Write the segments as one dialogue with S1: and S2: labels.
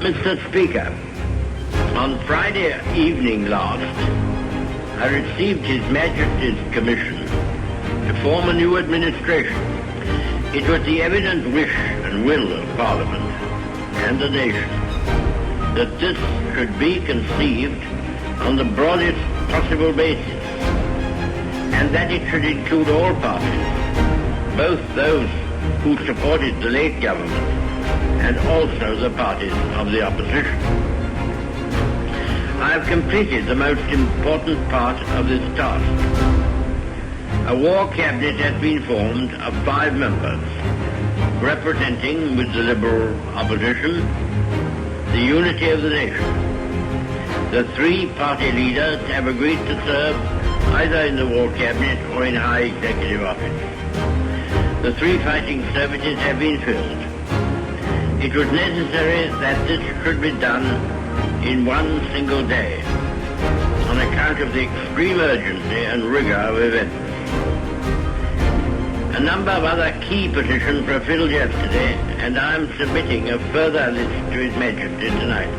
S1: Mr. Speaker, on Friday evening last, I received His Majesty's commission to form a new administration. It was the evident wish and will of Parliament and the nation that this should be conceived on the broadest possible basis, and that it should include all parties, both those who supported the late government and also the parties of the opposition. I have completed the most important part of this task. A war cabinet has been formed of 5 members, representing, with the Liberal opposition, the unity of the nation. The 3 party leaders have agreed to serve either in the war cabinet or in high executive office. The 3 fighting services have been filled. It was necessary that this should be done in one single day on account of the extreme urgency and rigor of events. A number of other key positions were filled yesterday, and I am submitting a further list to His Majesty tonight.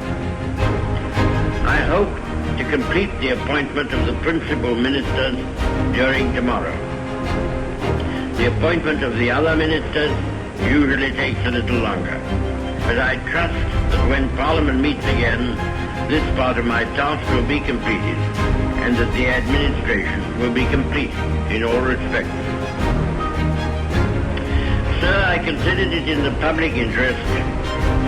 S1: I hope to complete the appointment of the principal ministers during tomorrow. The appointment of the other ministers usually takes a little longer, but I trust that when Parliament meets again, this part of my task will be completed, and that the administration will be complete in all respects. Sir, I considered it in the public interest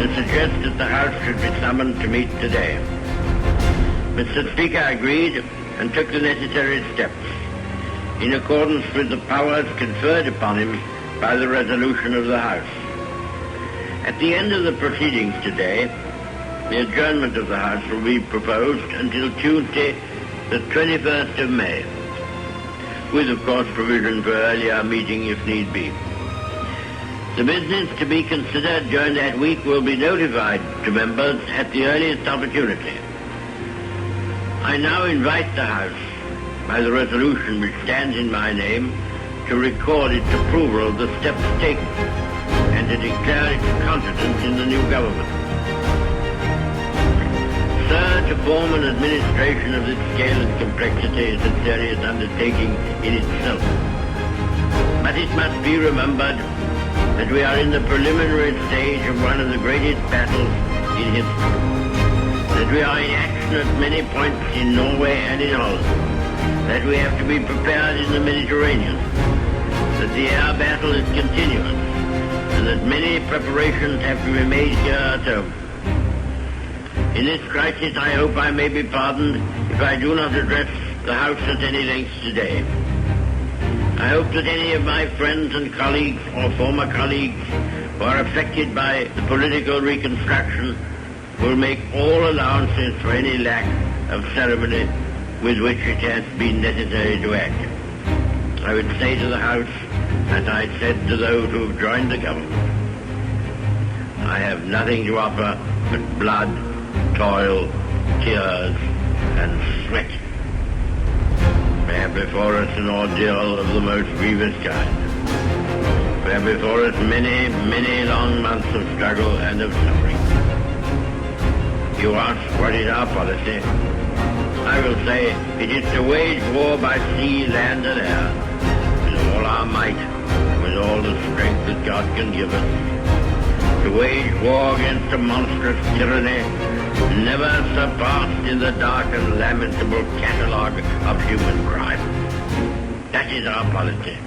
S1: to suggest that the House should be summoned to meet today. Mr. Speaker agreed and took the necessary steps in accordance with the powers conferred upon him by the resolution of the House. At the end of the proceedings today, the adjournment of the House will be proposed until Tuesday, the 21st of May, with, of course, provision for earlier meeting if need be. The business to be considered during that week will be notified to members at the earliest opportunity. I now invite the House, by the resolution which stands in my name, to record its approval of the steps taken and to declare its confidence in the new government. Sir, to form an administration of this scale and complexity is a serious undertaking in itself. But it must be remembered that we are in the preliminary stage of one of the greatest battles in history, that we are in action at many points in Norway and in Holland, that we have to be prepared in the Mediterranean, that the air battle is continuous, and that many preparations have to be made here at home. In this crisis, I hope I may be pardoned if I do not address the House at any length today. I hope that any of my friends and colleagues or former colleagues who are affected by the political reconstruction will make all allowances for any lack of ceremony with which it has been necessary to act. I would say to the House, as I said to those who have joined the government, I have nothing to offer but blood, toil, tears, and sweat. We have before us an ordeal of the most grievous kind. We have before us many, many long months of struggle and of suffering. You ask what is our policy? I will say it is to wage war by sea, land, and air, with all our might, with all the strength that God can give us. To wage war against a monstrous tyranny never surpassed in the dark and lamentable catalogue of human crime. That is our policy.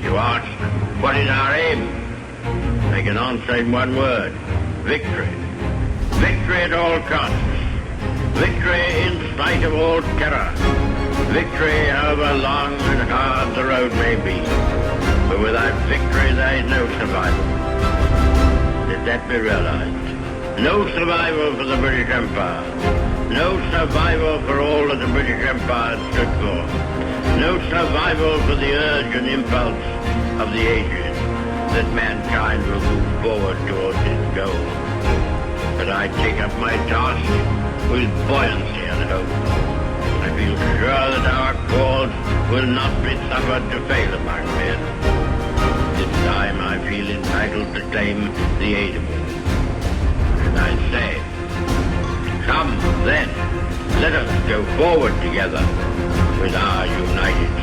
S1: You ask, what is our aim? I can answer in one word: victory. Victory at all costs. Victory in spite of all terror. Victory however long and hard the road may be. But without victory there is no survival. Let that be realized. No survival for the British Empire. No survival for all that the British Empire stood for. No survival for the urge and impulse of the ages that mankind will move forward towards its goal. But I take up my task with buoyancy and hope. I feel sure that our cause will not be suffered to fail among men. This time I feel entitled to claim the aid of all. And I say, Then let us go forward together with our united